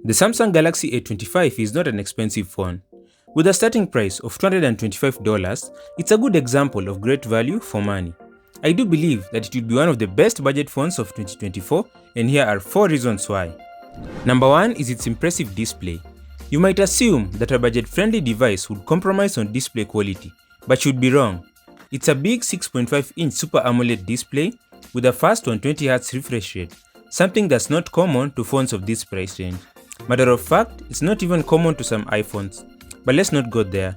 The Samsung Galaxy A25 is not an expensive phone. With a starting price of $225, it's a good example of great value for money. I do believe that it will be one of the best budget phones of 2024, and here are 4 reasons why. Number 1 is its impressive display. You might assume that a budget-friendly device would compromise on display quality, but you'd be wrong. It's a big 6.5-inch Super AMOLED display with a fast 120Hz refresh rate, something that's not common to phones of this price range. Matter of fact, it's not even common to some iPhones, but let's not go there.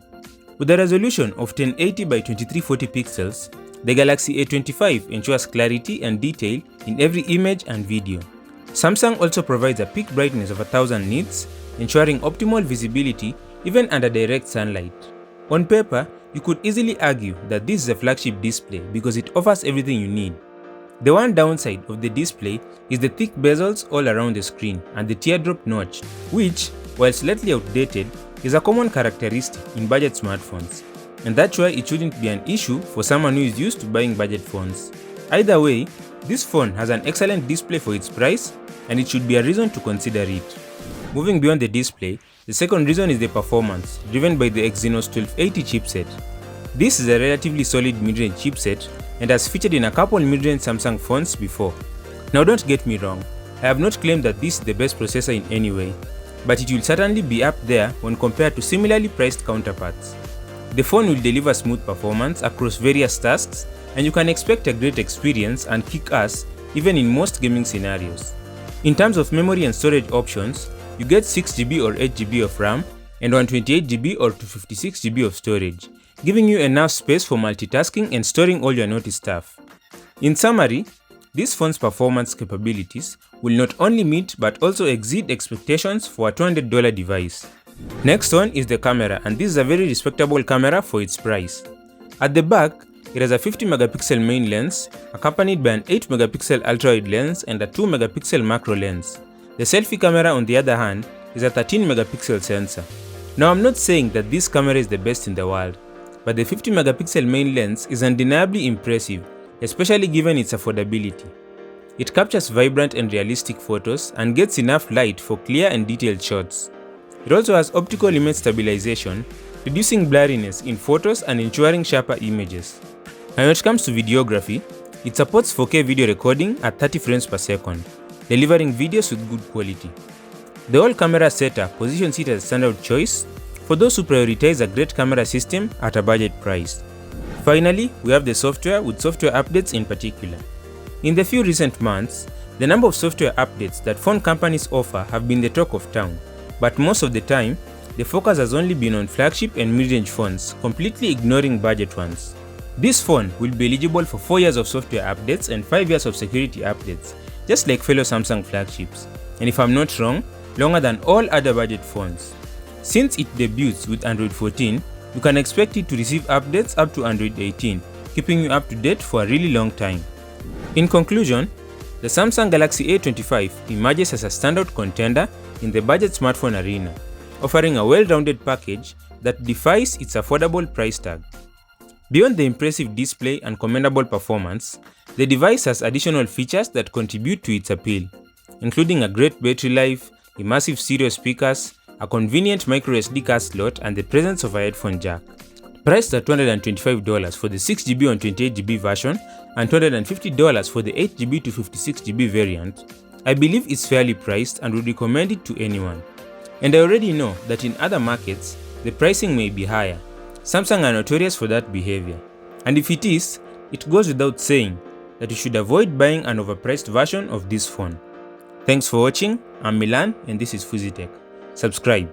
With a resolution of 1080 by 2340 pixels, the Galaxy A25 ensures clarity and detail in every image and video. Samsung also provides a peak brightness of 1000 nits, ensuring optimal visibility even under direct sunlight. On paper, you could easily argue that this is a flagship display because it offers everything you need. The one downside of the display is the thick bezels all around the screen and the teardrop notch, which, while slightly outdated, is a common characteristic in budget smartphones. And that's why it shouldn't be an issue for someone who is used to buying budget phones. Either way, this phone has an excellent display for its price, and it should be a reason to consider it. Moving beyond the display, the second reason is the performance, driven by the Exynos 1280 chipset. This is a relatively solid mid-range chipset and has featured in a couple mid-range Samsung phones before. Now don't get me wrong, I have not claimed that this is the best processor in any way, but it will certainly be up there when compared to similarly priced counterparts. The phone will deliver smooth performance across various tasks, and you can expect a great experience and kick ass even in most gaming scenarios. In terms of memory and storage options, you get 6GB or 8GB of RAM and 128GB or 256GB of storage, giving you enough space for multitasking and storing all your naughty stuff. In summary, this phone's performance capabilities will not only meet but also exceed expectations for a $200 device. Next one is the camera, and this is a very respectable camera for its price. At the back, it has a 50MP main lens, accompanied by an 8MP ultra-wide lens and a 2MP macro lens. The selfie camera, on the other hand, is a 13MP sensor. Now, I'm not saying that this camera is the best in the world, but the 50MP main lens is undeniably impressive, especially given its affordability. It captures vibrant and realistic photos and gets enough light for clear and detailed shots. It also has optical image stabilization, reducing blurriness in photos and ensuring sharper images. And when it comes to videography, it supports 4K video recording at 30 frames per second, delivering videos with good quality. The whole camera setup positions it as a standout choice for those who prioritize a great camera system at a budget price. Finally, we have the software, with software updates in particular. In the few recent months, the number of software updates that phone companies offer have been the talk of town, but most of the time, the focus has only been on flagship and mid-range phones, completely ignoring budget ones. This phone will be eligible for 4 years of software updates and 5 years of security updates, just like fellow Samsung flagships, and if I'm not wrong, longer than all other budget phones. Since it debuts with Android 14, you can expect it to receive updates up to Android 18, keeping you up to date for a really long time. In conclusion, the Samsung Galaxy A25 emerges as a standout contender in the budget smartphone arena, offering a well-rounded package that defies its affordable price tag. Beyond the impressive display and commendable performance, the device has additional features that contribute to its appeal, including a great battery life, immersive stereo speakers, a convenient microSD card slot, and the presence of a headphone jack. Priced at $225 for the 6GB and 28GB version and $250 for the 8GB to 56GB variant, I believe it's fairly priced and would recommend it to anyone. And I already know that in other markets, the pricing may be higher. Samsung are notorious for that behavior. And if it is, it goes without saying that you should avoid buying an overpriced version of this phone. Thanks for watching. I'm Milan and this is Fuzitech. Subscribe.